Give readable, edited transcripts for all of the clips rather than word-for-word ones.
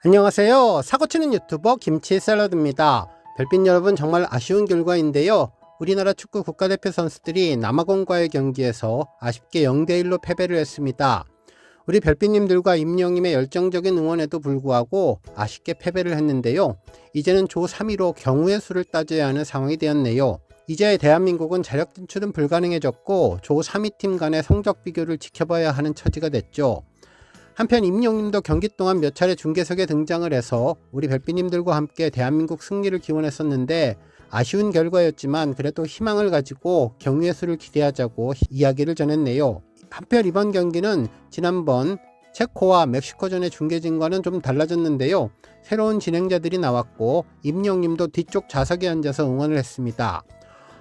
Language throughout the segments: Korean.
안녕하세요. 사고치는 유튜버 김치샐러드입니다. 별빛 여러분, 정말 아쉬운 결과인데요. 우리나라 축구 국가대표 선수들이 남아공과의 경기에서 아쉽게 0대1로 패배를 했습니다. 우리 별빛님들과 임영님의 열정적인 응원에도 불구하고 아쉽게 패배를 했는데요. 이제는 조 3위로 경우의 수를 따져야 하는 상황이 되었네요. 이제 대한민국은 자력 진출은 불가능해졌고 조 3위 팀 간의 성적 비교를 지켜봐야 하는 처지가 됐죠. 한편 임영님도 경기 동안 몇 차례 중계석에 등장을 해서 우리 별빛님들과 함께 대한민국 승리를 기원했었는데 아쉬운 결과였지만 그래도 희망을 가지고 경우의 수를 기대하자고 이야기를 전했네요. 한편 이번 경기는 지난번 체코와 멕시코전의 중계진과는 좀 달라졌는데요. 새로운 진행자들이 나왔고 임영님도 뒤쪽 좌석에 앉아서 응원을 했습니다.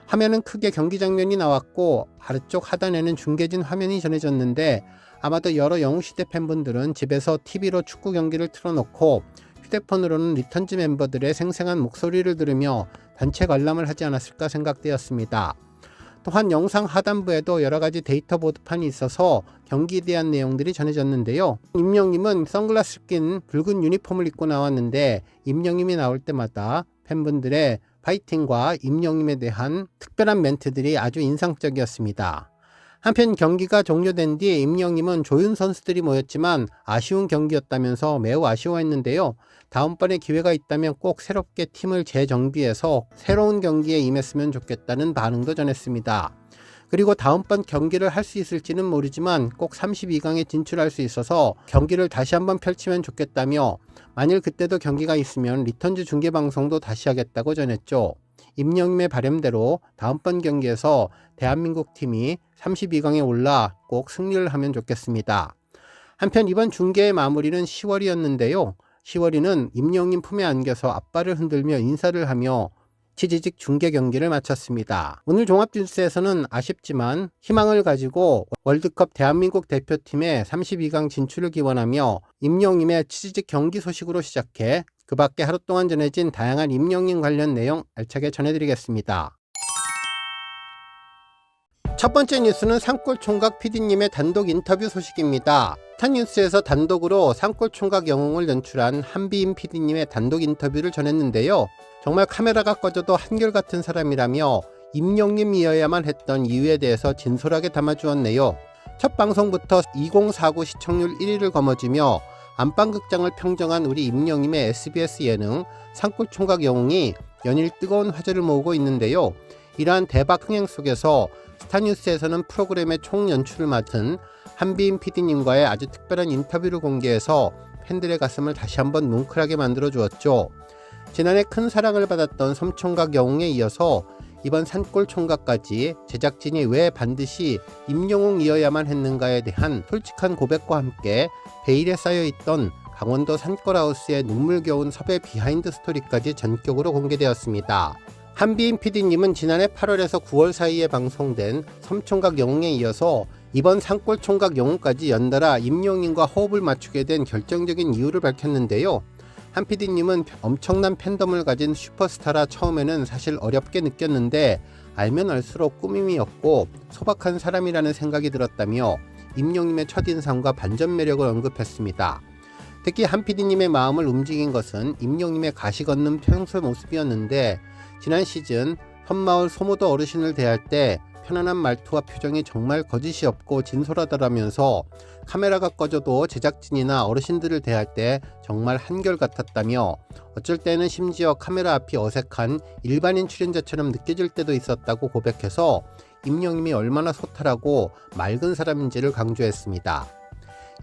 화면은 크게 경기 장면이 나왔고 아래쪽 하단에는 중계진 화면이 전해졌는데 아마도 여러 영웅시대 팬분들은 집에서 TV로 축구 경기를 틀어놓고 휴대폰으로는 리턴즈 멤버들의 생생한 목소리를 들으며 단체 관람을 하지 않았을까 생각되었습니다. 또한 영상 하단부에도 여러가지 데이터 보드판이 있어서 경기에 대한 내용들이 전해졌는데요. 임영님은 선글라스 낀 붉은 유니폼을 입고 나왔는데 임영님이 나올 때마다 팬분들의 파이팅과 임영님에 대한 특별한 멘트들이 아주 인상적이었습니다. 한편 경기가 종료된 뒤 임영님은 조윤 선수들이 모였지만 아쉬운 경기였다면서 매우 아쉬워했는데요. 다음번에 기회가 있다면 꼭 새롭게 팀을 재정비해서 새로운 경기에 임했으면 좋겠다는 반응도 전했습니다. 그리고 다음번 경기를 할 수 있을지는 모르지만 꼭 32강에 진출할 수 있어서 경기를 다시 한번 펼치면 좋겠다며 만일 그때도 경기가 있으면 리턴즈 중계방송도 다시 하겠다고 전했죠. 임영님의 바람대로 다음번 경기에서 대한민국 팀이 32강에 올라 꼭 승리를 하면 좋겠습니다. 한편 이번 중계의 마무리는 10월이었는데요. 10월이는 임영님 품에 안겨서 앞발을 흔들며 인사를 하며 치지직 중계 경기를 마쳤습니다. 오늘 종합뉴스에서는 아쉽지만 희망을 가지고 월드컵 대한민국 대표팀의 32강 진출을 기원하며 임영님의 치지직 경기 소식으로 시작해 그 밖에 하루 동안 전해진 다양한 임영님 관련 내용 알차게 전해드리겠습니다. 첫 번째 뉴스는 산골총각 PD님의 단독 인터뷰 소식입니다. 스타뉴스에서 단독으로 산골총각 영웅을 연출한 한비임 PD님의 단독 인터뷰를 전했는데요. 정말 카메라가 꺼져도 한결같은 사람이라며 임영님이어야만 했던 이유에 대해서 진솔하게 담아주었네요. 첫 방송부터 2049 시청률 1위를 거머쥐며 안방극장을 평정한 우리 임영님의 SBS 예능 산골총각 영웅이 연일 뜨거운 화제를 모으고 있는데요. 이러한 대박 흥행 속에서 스타뉴스에서는 프로그램의 총연출을 맡은 한비임 PD님과의 아주 특별한 인터뷰를 공개해서 팬들의 가슴을 다시 한번 뭉클하게 만들어 주었죠. 지난해 큰 사랑을 받았던 섬총각 영웅에 이어서 이번 산골총각까지 제작진이 왜 반드시 임영웅이어야만 했는가에 대한 솔직한 고백과 함께 베일에 쌓여있던 강원도 산골하우스의 눈물겨운 섭외 비하인드 스토리까지 전격으로 공개되었습니다. 한비임 PD님은 지난해 8월에서 9월 사이에 방송된 섬총각 영웅에 이어서 이번 산골총각 영웅까지 연달아 임영웅과 호흡을 맞추게 된 결정적인 이유를 밝혔는데요. 한 PD님은 엄청난 팬덤을 가진 슈퍼스타라 처음에는 사실 어렵게 느꼈는데 알면 알수록 꾸밈이었고 소박한 사람이라는 생각이 들었다며 임영웅의 첫인상과 반전 매력을 언급했습니다. 특히 한 PD님의 마음을 움직인 것은 임영웅의 가식 없는 평소 모습이었는데 지난 시즌 섬마을 소모도 어르신을 대할 때 편안한 말투와 표정이 정말 거짓이 없고 진솔하더라면서 카메라가 꺼져도 제작진이나 어르신들을 대할 때 정말 한결같았다며 어쩔 때는 심지어 카메라 앞이 어색한 일반인 출연자처럼 느껴질 때도 있었다고 고백해서 임영웅이 얼마나 소탈하고 맑은 사람인지를 강조했습니다.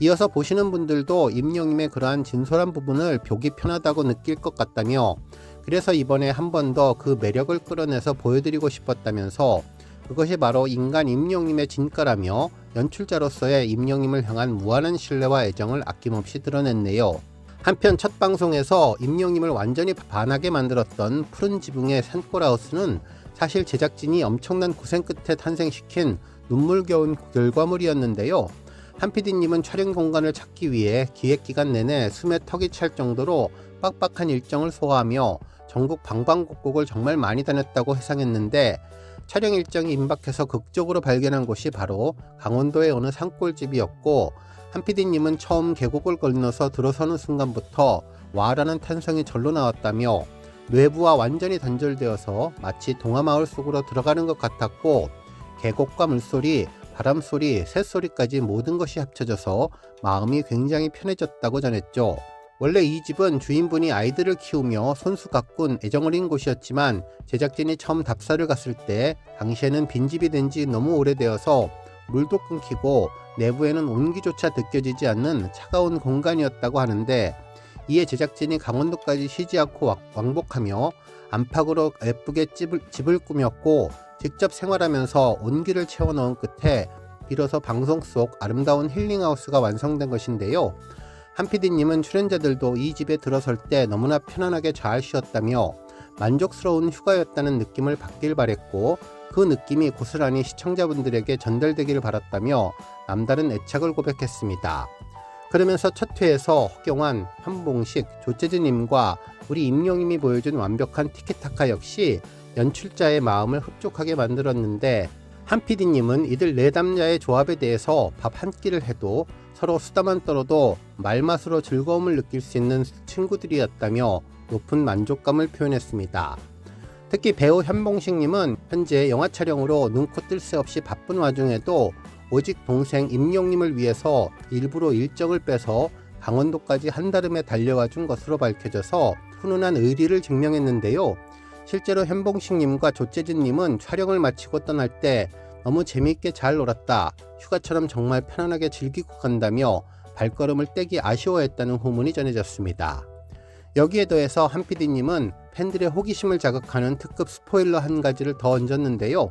이어서 보시는 분들도 임영웅의 그러한 진솔한 부분을 보기 편하다고 느낄 것 같다며 그래서 이번에 한 번 더 그 매력을 끌어내서 보여드리고 싶었다면서 그것이 바로 인간 임영웅의 진가라며 연출자로서의 임영웅을 향한 무한한 신뢰와 애정을 아낌없이 드러냈네요. 한편 첫 방송에서 임영웅을 완전히 반하게 만들었던 푸른 지붕의 산골하우스는 사실 제작진이 엄청난 고생 끝에 탄생시킨 눈물겨운 결과물이었는데요. 한 PD님은 촬영 공간을 찾기 위해 기획기간 내내 숨에 턱이 찰 정도로 빡빡한 일정을 소화하며 전국 방방곡곡을 정말 많이 다녔다고 회상했는데 촬영 일정이 임박해서 극적으로 발견한 곳이 바로 강원도의 어느 산골집이었고 한 PD님은 처음 계곡을 건너서 들어서는 순간부터 와라는 탄성이 절로 나왔다며 뇌부와 완전히 단절되어서 마치 동화마을 속으로 들어가는 것 같았고 계곡과 물소리, 바람소리, 새소리까지 모든 것이 합쳐져서 마음이 굉장히 편해졌다고 전했죠. 원래 이 집은 주인분이 아이들을 키우며 손수 가꾼 애정어린 곳이었지만 제작진이 처음 답사를 갔을 때 당시에는 빈집이 된 지 너무 오래되어서 물도 끊기고 내부에는 온기조차 느껴지지 않는 차가운 공간이었다고 하는데 이에 제작진이 강원도까지 쉬지 않고 왕복하며 안팎으로 예쁘게 집을 꾸몄고 직접 생활하면서 온기를 채워넣은 끝에 비로소 방송 속 아름다운 힐링하우스가 완성된 것인데요. 한 PD님은 출연자들도 이 집에 들어설 때 너무나 편안하게 잘 쉬었다며 만족스러운 휴가였다는 느낌을 받길 바랬고 그 느낌이 고스란히 시청자분들에게 전달되길 바랐다며 남다른 애착을 고백했습니다. 그러면서 첫 회에서 허경환, 현봉식, 조재진님과 우리 임영님이 보여준 완벽한 티키타카 역시 연출자의 마음을 흡족하게 만들었는데 한 PD님은 이들 내담자의 조합에 대해서 밥 한 끼를 해도 서로 수다만 떨어도 말맛으로 즐거움을 느낄 수 있는 친구들이었다며 높은 만족감을 표현했습니다. 특히 배우 현봉식님은 현재 영화 촬영으로 눈코 뜰 새 없이 바쁜 와중에도 오직 동생 임영님을 위해서 일부러 일정을 빼서 강원도까지 한달음에 달려와 준 것으로 밝혀져서 훈훈한 의리를 증명했는데요. 실제로 현봉식님과 조재진님은 촬영을 마치고 떠날 때 너무 재미있게 잘 놀았다, 휴가처럼 정말 편안하게 즐기고 간다며 발걸음을 떼기 아쉬워했다는 후문이 전해졌습니다. 여기에 더해서 한 PD님은 팬들의 호기심을 자극하는 특급 스포일러 한 가지를 더 얹었는데요.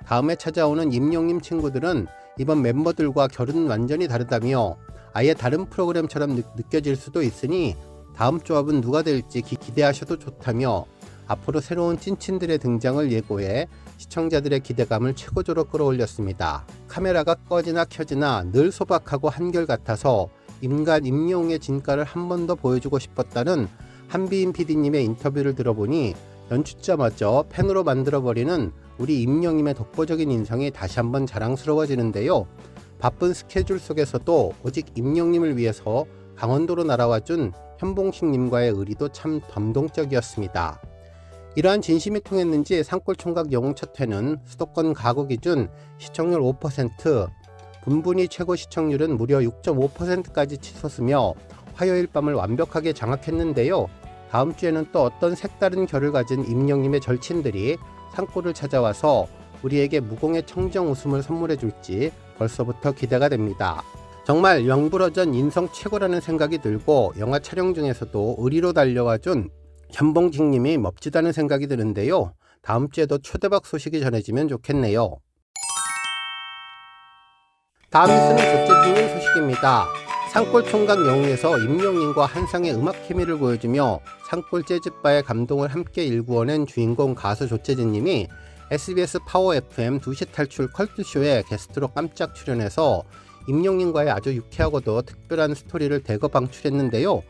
다음에 찾아오는 임영님 친구들은 이번 멤버들과 결은 완전히 다르다며 아예 다른 프로그램처럼 느껴질 수도 있으니 다음 조합은 누가 될지 기대하셔도 좋다며 앞으로 새로운 찐친들의 등장을 예고해 시청자들의 기대감을 최고조로 끌어올렸습니다. 카메라가 꺼지나 켜지나 늘 소박하고 한결같아서 인간 임영웅의 진가를 한 번 더 보여주고 싶었다는 한비인 PD님의 인터뷰를 들어보니 연출자마저 팬으로 만들어버리는 우리 임영님의 독보적인 인성이 다시 한번 자랑스러워지는데요. 바쁜 스케줄 속에서도 오직 임영님을 위해서 강원도로 날아와준 현봉식님과의 의리도 참 감동적이었습니다. 이러한 진심이 통했는지 산골총각 영웅 첫 회는 수도권 가구 기준 시청률 5%, 분분히 최고 시청률은 무려 6.5%까지 치솟으며 화요일 밤을 완벽하게 장악했는데요. 다음 주에는 또 어떤 색다른 결을 가진 임영님의 절친들이 산골을 찾아와서 우리에게 무공의 청정 웃음을 선물해 줄지 벌써부터 기대가 됩니다. 정말 영불허전 인성 최고라는 생각이 들고 영화 촬영 중에서도 의리로 달려와준 현봉식님이 멋지다는 생각이 드는데요. 다음 주에도 초대박 소식이 전해지면 좋겠네요. 다음 뉴스는 조재진님 소식입니다. 산골총각 영웅에서 임영웅과 한상의 음악 케미를 보여주며 산골 재즈바의 감동을 함께 일구어낸 주인공 가수 조재진님이 SBS 파워 FM 2시 탈출 컬투쇼에 게스트로 깜짝 출연해서 임영웅과의 아주 유쾌하고도 특별한 스토리를 대거 방출했는데요.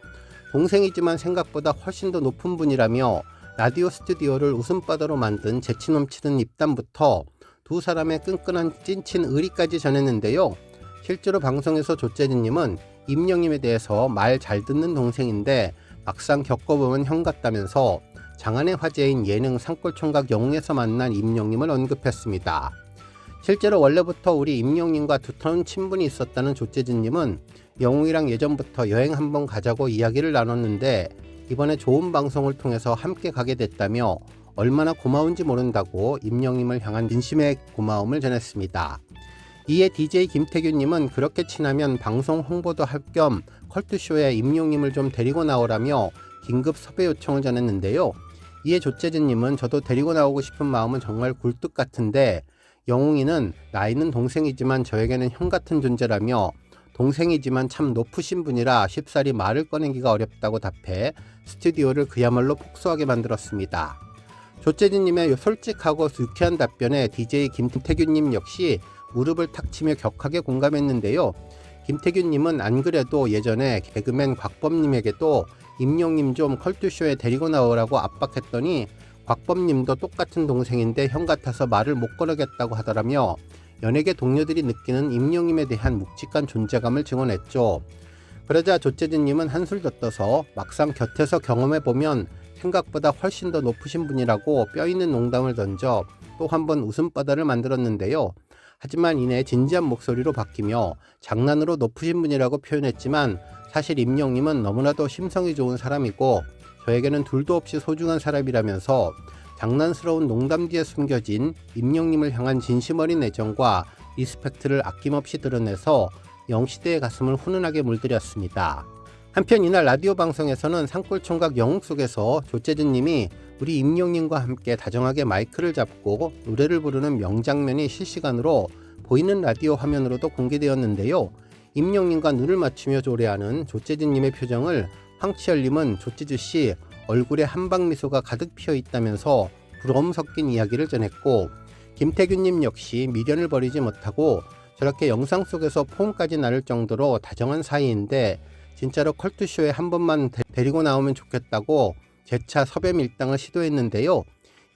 동생이지만 생각보다 훨씬 더 높은 분이라며 라디오 스튜디오를 웃음바다로 만든 재치 넘치는 입담부터 두 사람의 끈끈한 찐친 의리까지 전했는데요. 실제로 방송에서 조재진님은 임영님에 대해서 말 잘 듣는 동생인데 막상 겪어보면 형 같다면서 장안의 화제인 예능 산골총각 영웅에서 만난 임영님을 언급했습니다. 실제로 원래부터 우리 임영님과 두터운 친분이 있었다는 조재진님은 영웅이랑 예전부터 여행 한번 가자고 이야기를 나눴는데 이번에 좋은 방송을 통해서 함께 가게 됐다며 얼마나 고마운지 모른다고 임영님을 향한 진심의 고마움을 전했습니다. 이에 DJ 김태균님은 그렇게 친하면 방송 홍보도 할 겸 컬투쇼에 임영님을 좀 데리고 나오라며 긴급 섭외 요청을 전했는데요. 이에 조재진님은 저도 데리고 나오고 싶은 마음은 정말 굴뚝 같은데 영웅이는 나이는 동생이지만 저에게는 형 같은 존재라며 동생이지만 참 높으신 분이라 쉽사리 말을 꺼내기가 어렵다고 답해 스튜디오를 그야말로 폭소하게 만들었습니다. 조재진님의 솔직하고 유쾌한 답변에 DJ 김태균님 역시 무릎을 탁 치며 격하게 공감했는데요. 김태균님은 안 그래도 예전에 개그맨 곽범님에게도 임영님 좀 컬투쇼에 데리고 나오라고 압박했더니 곽범님도 똑같은 동생인데 형 같아서 말을 못 꺼내겠다고 하더라며 연예계 동료들이 느끼는 임영님에 대한 묵직한 존재감을 증언했죠. 그러자 조재준님은 한술 더 떠서 막상 곁에서 경험해보면 생각보다 훨씬 더 높으신 분이라고 뼈있는 농담을 던져 또 한 번 웃음바다를 만들었는데요. 하지만 이내 진지한 목소리로 바뀌며 장난으로 높으신 분이라고 표현했지만 사실 임영님은 너무나도 심성이 좋은 사람이고 저에게는 둘도 없이 소중한 사람이라면서 장난스러운 농담 뒤에 숨겨진 임영님을 향한 진심 어린 애정과 리스펙트를 아낌없이 드러내서 영시대의 가슴을 훈훈하게 물들였습니다. 한편 이날 라디오 방송에서는 산골총각 영웅 속에서 조재준님이 우리 임영님과 함께 다정하게 마이크를 잡고 노래를 부르는 명장면이 실시간으로 보이는 라디오 화면으로도 공개되었는데요. 임영님과 눈을 맞추며 노래하는 조재준님의 표정을 황치열님은 조재주씨 얼굴에 한방미소가 가득 피어 있다면서 부러움 섞인 이야기를 전했고, 김태균님 역시 미련을 버리지 못하고 저렇게 영상 속에서 폰까지 나를 정도로 다정한 사이인데 진짜로 컬투쇼에 한 번만 데리고 나오면 좋겠다고 재차 섭외 밀당을 시도했는데요.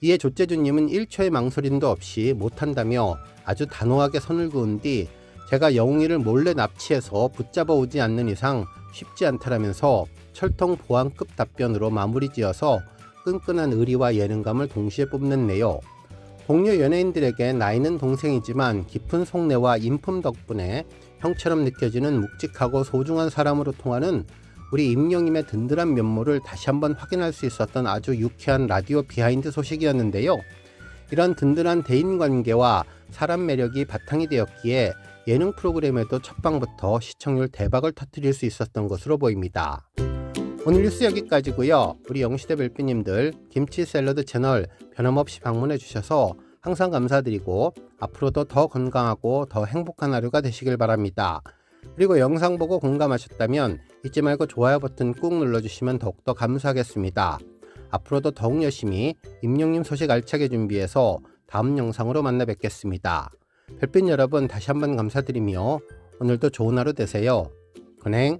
이에 조재준님은 1초의 망설임도 없이 못한다며 아주 단호하게 선을 그은 뒤 제가 영웅이를 몰래 납치해서 붙잡아 오지 않는 이상 쉽지 않다라면서 철통 보안급 답변으로 마무리 지어서 끈끈한 의리와 예능감을 동시에 뽐냈네요. 동료 연예인들에게 나이는 동생이지만 깊은 속내와 인품 덕분에 형처럼 느껴지는 묵직하고 소중한 사람으로 통하는 우리 임영님의 든든한 면모를 다시 한번 확인할 수 있었던 아주 유쾌한 라디오 비하인드 소식이었는데요. 이런 든든한 대인관계와 사람 매력이 바탕이 되었기에 예능 프로그램에도 첫방부터 시청률 대박을 터뜨릴 수 있었던 것으로 보입니다. 오늘 뉴스 여기까지고요. 우리 영시대 별빛님들 김치 샐러드 채널 변함없이 방문해 주셔서 항상 감사드리고 앞으로도 더 건강하고 더 행복한 하루가 되시길 바랍니다. 그리고 영상 보고 공감하셨다면 잊지 말고 좋아요 버튼 꾹 눌러주시면 더욱더 감사하겠습니다. 앞으로도 더욱 열심히 임영님 소식 알차게 준비해서 다음 영상으로 만나 뵙겠습니다. 별빛 여러분 다시 한번 감사드리며 오늘도 좋은 하루 되세요. 건행.